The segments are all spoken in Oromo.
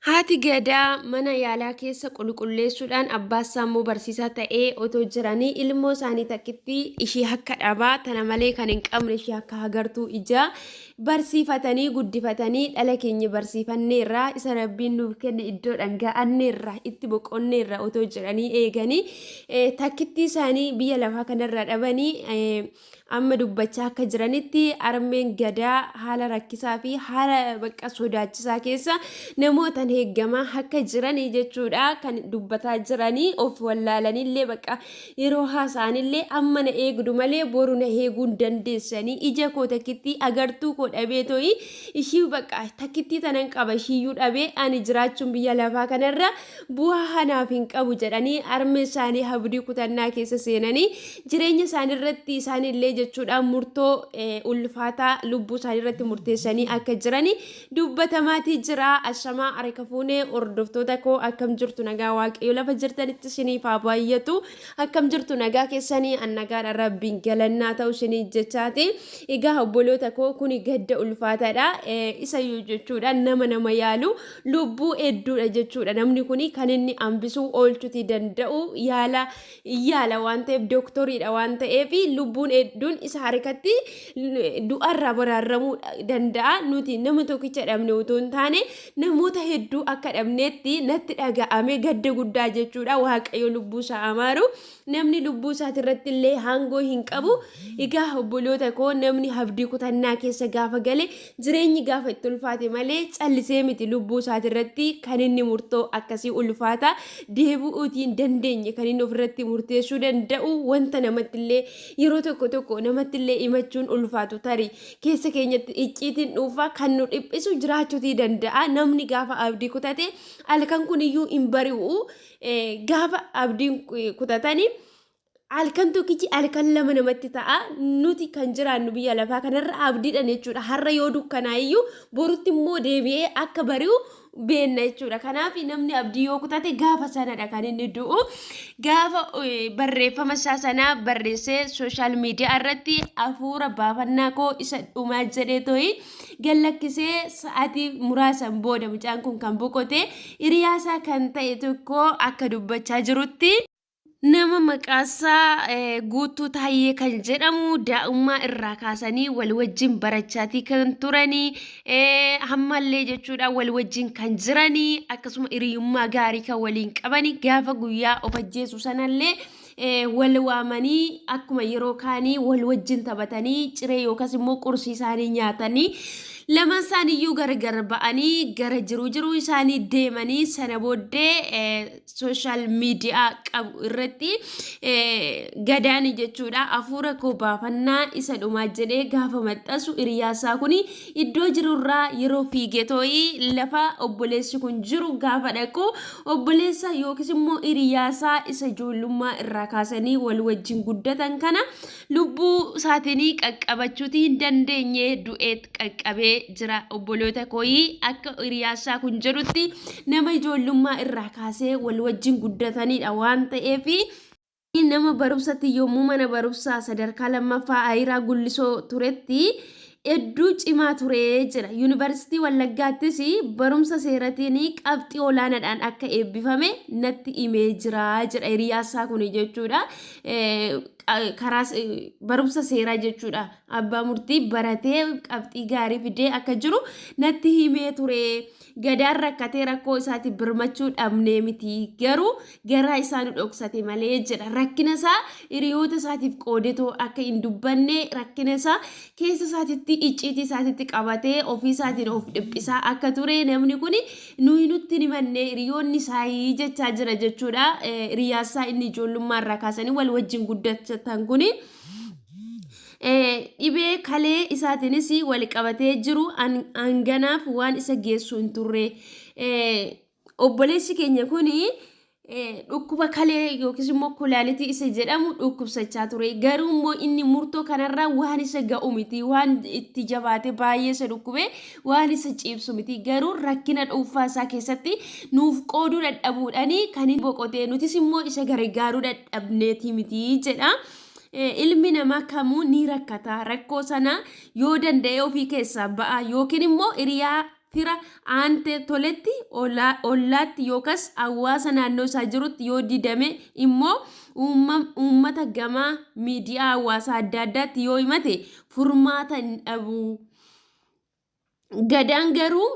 Haati gadaa mana yaalaa keessa qulqulleessuudhaan abbaasaa immoo barsiisaa ta'ee otoo jiranii ilmoo isaanii takkitti ishii akka dhabaa tana malee kan hin qabne ishii akka agartuu ijaa barsiifatanii guddifatanii dhala keenya barsiifanneerraa isa rabbiin nuuf kenne iddoo dhanga'anneerraa itti boqonneerraa otoo jiranii eeganii takkitti isaanii biyya lafaa kanarra dhabanii amma dubbachaa akka jiranitti armeen gadaa haala rakkisaa fi haala bakka sodaachisaa keessa namoota heeggamaa akka jiranii jechuudha kan dubbataa jiranii of wallaalanillee bakka yeroo haasa'anillee amma na eegdu malee boru na eeguu hin dandeessanii ija koo takkitti agartuu koo dhabee to'i ishii bakka takkitti tanan qaba ishiiyyuu dhabee ani jiraachuun biyya lafaa kanarra bu'aa hanaaf hin qabu jedhanii armee isaanii abdii kutannaa keessa seenanii jireenya isaanii irratti isaanillee jechuudha murtoo ulfaataa lubbuu isaanii irratti murteessanii akka jiranii dubbatamaatii jira. Ashamaa harka fuunee hordoftoota koo akkam jirtu nagaa waaqayyo lafa jirtanitti isiniif haa baay'atu akkam jirtu nagaa keessanii annagaadha rabbiin galannaa ta'u isinii jechaati. Egaa obboloota koo kuni gadda ulfaataadha isayyuu jechuudha nama yaalu lubbuu hedduudha jechuudha namni kuni kan inni hambisuu oolchuutii danda'u yaala waan ta'eef dooktoriidha waan ta'eef lubbuun hedduun isa harkatti du'arraa baraarramuu danda'a. Nuti nama tokkicha dhabne utuu hin taane namoota hedduu akka dhabneetti natti dhaga'ame gadda guddaa jechuudha. Waaqayyo lubbuu isaa amaaru namni lubbuu isaati irratti illee hangoo hin qabu. Egaa obboloota koo namni abdii kutannaa keessa gaafa gale jireenyi gaafa itti ulfaate malee callisee miti lubbuu isaati irratti kan inni murtoo akkasii ulfaata deebi'uutii hin dandeenye kan inni ofirratti murteessuu danda'u wanta namatti illee yeroo tokko namatti illee himachuun ulfaatu tarii keessa keenyatti icciitiin dhuunfaa kan nu dhiphisu jiraachuutii danda'a. Namni gaafa abdii kutate halkan kuniyyuu hin bari'u gaafa abdiin kutatanii halkan tokkichi halkan lama namatti ta'a. Nuti kan jiraannu biyya lafaa kanarra abdiidhaan jechuudha. Har'a yoo dukkanaayyuu borutti immoo deebi'ee akka bari'u beenna jechuudha. Kanaaf namni abdii yoo kutate gaafa sanadha kan inni du'u. Gaafa barreeffama isaa sanaa barreessee sooshaal miidiyaa irratti hafuura baafannaa koo isa dhumaa jedhee to'i gallakkisee sa'aatii muraasan booda mucaan kun kan boqote hiriyaasaa kan ta'e tokko akka dubbachaa jirutti. Nama maqaasaa Guutuu Taayyee kan jedhamu daa'ummaa irraa kaasanii wal wajjin barachaatii kan turanii hammallee jechuudha wal wajjin kan jiranii akkasuma hiriyummaa gaarii kan waliin qabanii gaafa guyyaa of ajjeesu sanallee wal waamanii akkuma yeroo kaanii wal wajjin taphatanii ciree yookaas immoo qursii isaanii nyaatanii lama isaaniiyyuu gargar ba'anii gara jiruu isaanii deemanii sana booddee sooshaal miidiyaa qabu irratti gadaan jechuudha hafuura koo baafannaa isa dhumaa jedhee gaafa maxxansu hiriyaasaa kun iddoo jirurraa yeroo fiigee too'ii lafa obboleessi kun jiru gaafa dhaqu obboleessa yookiis immoo hiriyaasaa isa ijoollummaa irraa kaasanii wal wajjin guddatan kana lubbuu isaatiin qaqqabachuutii hin dandeenye du'eet qaqqabee jira. Obboloota kooyii akka hiriyaasaa kun jedhutti nama ijoollummaa irraa kaasee wal wajjin guddatanidha waan ta'eef nama barumsatti yommuu mana barumsaa sadarkaa lammaffaa Ayiraa Gullisoo turetti hedduu cimaa turee jira. Yuunivarsiitii Wallaggaattis barumsa seeratiin qabxii olaanaadhaan akka eebbifame natti himee jira jedha hiriyaasaa kun jechuudha. Karaa barumsa seeraa jechuudha. Abbaa murtii baratee qabxii gaarii fidee akka jiru natti himee ture. Gadaan rakkatee rakkoo isaati birmachuu dhabnee miti garuu garaa isaa nu dhoksate malee jedha. Rakkina isaa hiriyoota isaatiif qoodetoo akka hin dubbanne rakkina isaa keessa isaatitti icciitii isaatitti qabatee ofii isaatiin of dhiphisaa akka ture namni kun nuti himanne hiriyoonni isaa jechaa jira jechuudha. Hiriyaasaa inni ijoollummaa irraa kaasanii wal wajjin guddatan kun dhibee kalee isaatiinis wal qabatee jiru hanganaaf waan isa geessu hin turre. Obboleessi keenya kun dhukkuba kalee yookiis immoo kulaalitii isa jedhamu dhukkubsachaa ture. Garuu immoo inni murtoo kanarraa waan isa ga'u miti waan itti jabaate baay'ee isa dhukkube waan isa ciibsu miti. Garuu rakkina dhuunfaa isaa keessatti nuuf qooduu dadhabuudhaanii kan inni boqotee nutis immoo isa gargaaruu dadhabneeti miti jedha. ilmi namaa kamuu ni rakkata. Rakkoo sana yoo danda'e ofii keessaa ba'a yookiin immoo hiriyaa fira aante toletti ollaatti yookas hawaasa naannoo isaa jirutti yoo didame immoo uummata gamaa miidiyaa hawaasaa adda addaatti yoo himate furmaata hin dhabu. Gadaan garuu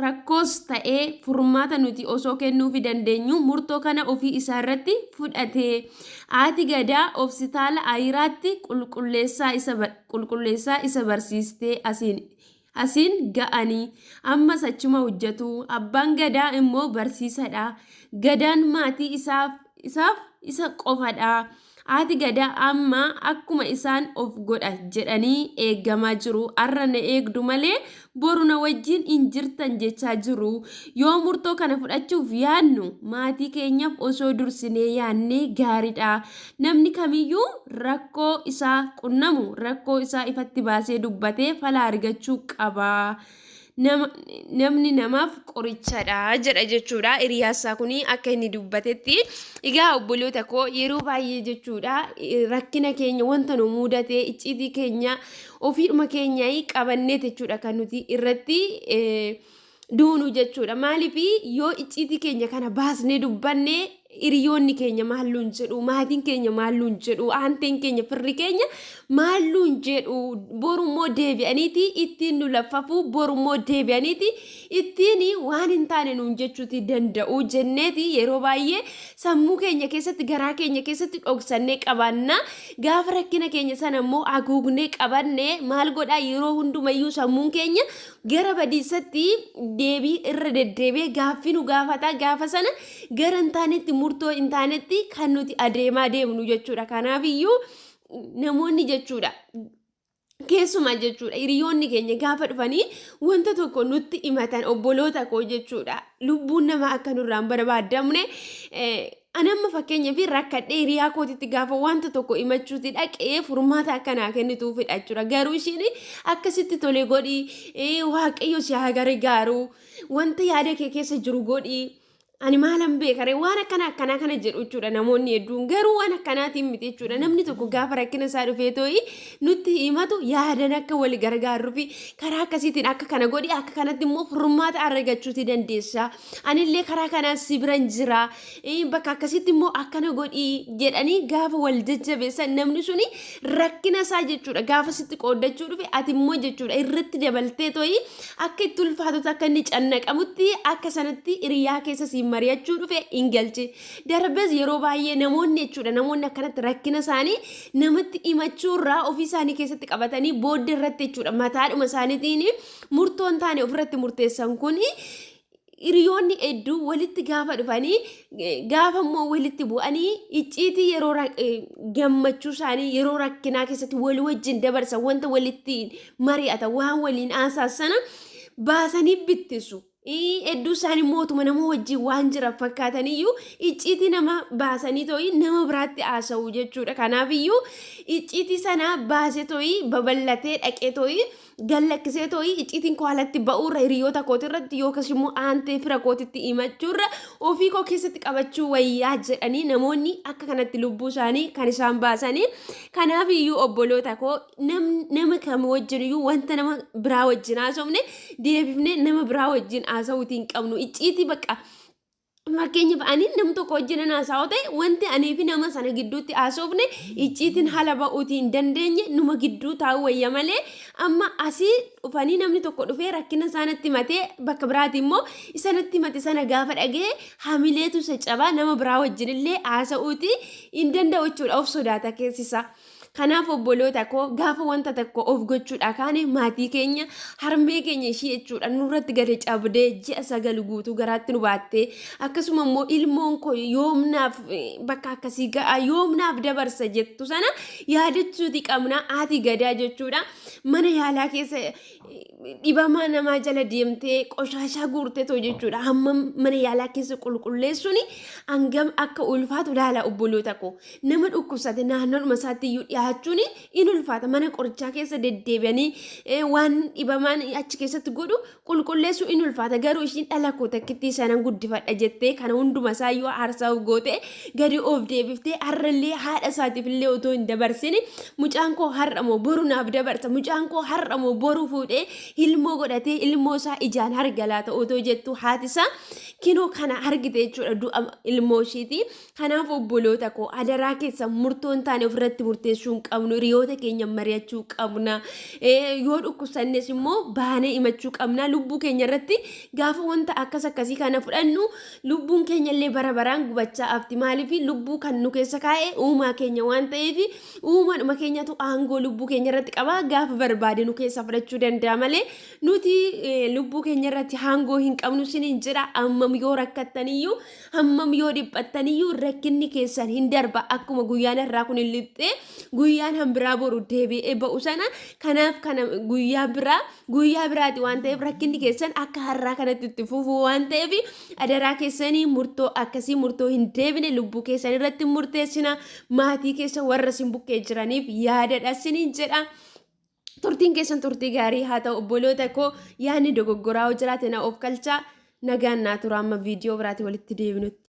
rakkoos ta'ee furmaata nuti osoo kennuufi dandeenyu murtoo kana ofii isaa irratti fudhate. Haati gadaa hospitaala Ayiraatti qulqulleessaa isa barsiistee asiin ga'anii ammas achuma hojjetu. Abbaan gadaa immoo barsiisadha. Gadaan maatii isaaf isa qofadha. Haati gadaa amma akkuma isaan of godha jedhanii eegamaa jiru. Har'a na eegdu malee boru na wajjin hin jirtan jechaa jiru. Yoo murtoo kana fudhachuuf yaadnu maatii keenyaaf osoo dursinee yaadnee gaariidha. Namni kamiyyuu rakkoo isaa qunnamu rakkoo isaa ifatti baasee dubbatee fala argachuu qaba. Namni namaaf qorichadha jedha jechuudha. Hiriyaasaa kuni akka inni dubbatetti egaa obboloota koo yeroo baay'ee jechuudha rakkina keenya wanta nu mudate icciitii keenya ofiidhuma keenya qabannee jechuudha kan nuti irratti duunu jechuudha. Maaliif yoo icciitii keenya kana baasnee dubbanne hiriyoonni keenya maalluun jedhu, maatiin keenya maalluun jedhu, aanteen keenya firri keenya maalluun jedhu, borummoo deebi'aniiti ittiin nu laffafu, borummoo deebi'aniiti ittiin waan hin taane nuun jechuuti danda'u jenneeti yeroo baay'ee sammuu keenya keessatti garaa keenya keessatti dhoksannee qabanna. Gaafa rakkina keenya sana immoo haguugnee qabanne maal godhaa yeroo hundumayyuu sammuun keenya gara badiisatti deebii irra deddeebi'ee gaaffii nu gaafata. Gaafa sana gara hin taanetti murtoo hin taanetti kan nuti adeemaa deemnu jechuudha. Kanaaf iyyuu namoonni jechuudha keessumaa jechuudha hiriyoonni keenya gaafa dhufanii wanta tokko nutti himatan obboloota koo jechuudha lubbuun namaa akka nurraan barbaadamne anamma fakkeenyaaf rakkadhee hiriyaa kootitti gaafa wanta tokko himachuuti dhaqee furmaata akkanaa kennituufidha jechuudha. Garuu ishiin akkasitti tolee godhii waaqayyo si haa gargaaru wanta yaada kee keessa jiru godhii. Ani maalan beekare waan akkana kana jedhu jechuudha namoonni hedduun garuu waan akkanaatiin miti jechuudha. Namni tokko gaafa rakkina isaa dhufee too'i nutti himatu yaadan akka wal gargaaruu fi karaa akkasiitiin akka kana godhi akka kanatti immoo furmaata argachuuti dandeessa. Anillee karaa kanaan si biran jira bakka akkasitti immoo akkana godhi jedhanii gaafa wal jajjabeessan namni suni rakkina isaa jechuudha gaafa sitti qooddachuu dhufe ati immoo jechuudha irratti dabaltee too'i akka itti ulfaatutti akka inni cannaqamutti akka sanatti hiriyaa keessa si mari'achuu dhufe hin galchi. Darbees yeroo baay'ee namoonni jechuudha namoonni akkanatti rakkina isaanii namatti himachuurraa ofii isaanii keessatti qabatanii booddee irratti jechuudha mataadhuma isaaniitiin murtoo hin taane ofirratti murteessan kun hiriyoonni hedduu walitti gaafa dhufanii gaafa immoo walitti bu'anii icciitii yeroo gammachuu isaanii yeroo rakkinaa keessatti walii wajjin dabarsan wanta walitti mari'atan waan waliin haasaasan baasanii bittisu. Hedduu isaanii mootuma nama wajjin waan jira fakkaataniyyuu icciitii nama baasanii too'i nama biraatti haasa'u jechuudha. Kanaaf iyyuu icciitii sana baasee too'i babal'atee dhaqee too'i gallakkisee too'i icciitiin koo alatti ba'uurra hiriyoota kootirratti yookas immoo aantee fira kootitti himachuurra ofii koo keessatti qabachuu wayyaa jedhanii namoonni akka kanatti lubbuu isaanii kan isaan baasanii. Kanaaf iyyuu obboloota koo nama kam wajjin iyyuu wanta nama biraa wajjin haasofne deebifne nama biraa wajjin haasa'uutiin qabnu icciitii bakka fakkeenyaaf ani nam tokko wajjin haasa'u ta'e wantianii fi nama sana gidduutti haasofne icciitiin haala ba'uutii hin dandeenye numa gidduu taa'u wayya malee amma asii dhufanii namni tokko dhufee rakkina isaanitti matee bakka biraati immoo isanatti mate sana gaafa dhagee hamileetu isa cabaa nama biraa wajjin illee haasa'uutii hin danda'u jechuudha of sodaata keessisa. Kanaaf obboloota koo gaafa wanta tokko of gochuudha kaane maatii keenya harmee keenya ishii jechuudha nurratti gadi cabdee ji'a 9 guutuu garaatti nu baattee akkasuma immoo ilmoon koo yoomnaaf bakka akkasii ga'a yoomnaaf dabarsa jettu sana yaadachuuti qabna. Haati gadaa jechuudha mana yaalaa keessa dhibamaa namaa jala deemtee qoshaashaa guurtee too jechuudha hamma mana yaalaa keessa qulqulleessuun hangam akka ulfaatu ilaala obboloota koo nama dhukkubsate naannoodhuma isaatti iyyuu dhiyaachuun in ulfaata mana qorichaa keessa deddeebi'anii waan dhibamaan achi keessatti godhu qulqulleessuu in ulfaata garuu ishiin dhala koo takkittii sanan guddifadha jettee kana hunduma isaayyuu aarsaa goote gadi of deebiftee har'allee haadha isaatiif illee otoo hin dabarsini mucaan koo har'a moo boru naaf dabarsa mucaan koo har'a moo boru fuudhee ilmoo godhatee ilmoo isaa ijaan harga laata otoo jettu haatisaa kinoo kana argite jechuudha du'a ilmoo ishiiti. Kanaaf obboloota koo adaraa keessa murtoon taane ofirratti murteessuu hin qabnu hiriyoota keenya mari'achuu qabna yoo dhukkubsannes immoo baanee himachuu qabna lubbuu keenya irratti gaafa wanta akkasii kana fudhannu lubbuun keenya illee bara baraan gubachaa afti maaliif lubbuu kan nu keessa kaa'e uumaa keenya waan ta'eef uumaadhuma keenyatu aangoo lubbuu keenya irratti qaba gaafa barbaade nu keessa fudhachuu danda'a malee nuti lubbuu keenya irratti aangoo hin qabnu siniin jira hammam yoo rakkattaniyyuu hammam yoo dhiphattaniyyuu rakkinni keessan hin darba akkuma guyyaan irraa kun hin lixxee guyyaan hanbiraa boru deebi'ee ba'u sana kanaaf kana guyyaa biraati waan ta'eef rakkinni keessan akka har'aa kanatti itti fufuu waan ta'eef adaraa keessanii murtoo akkasii murtoo hin deebine lubbuu keessan irratti murteessina maatii keessa warra sin bukkee jiraniif yaadadha siniin jedha. Turtiin keessan turtii gaarii haa ta'u obboloota koo yaadni dogoggoraa jiraate na of kalchaa nagaan naa tura amma viidiyoo biraatti walitti deebinutti.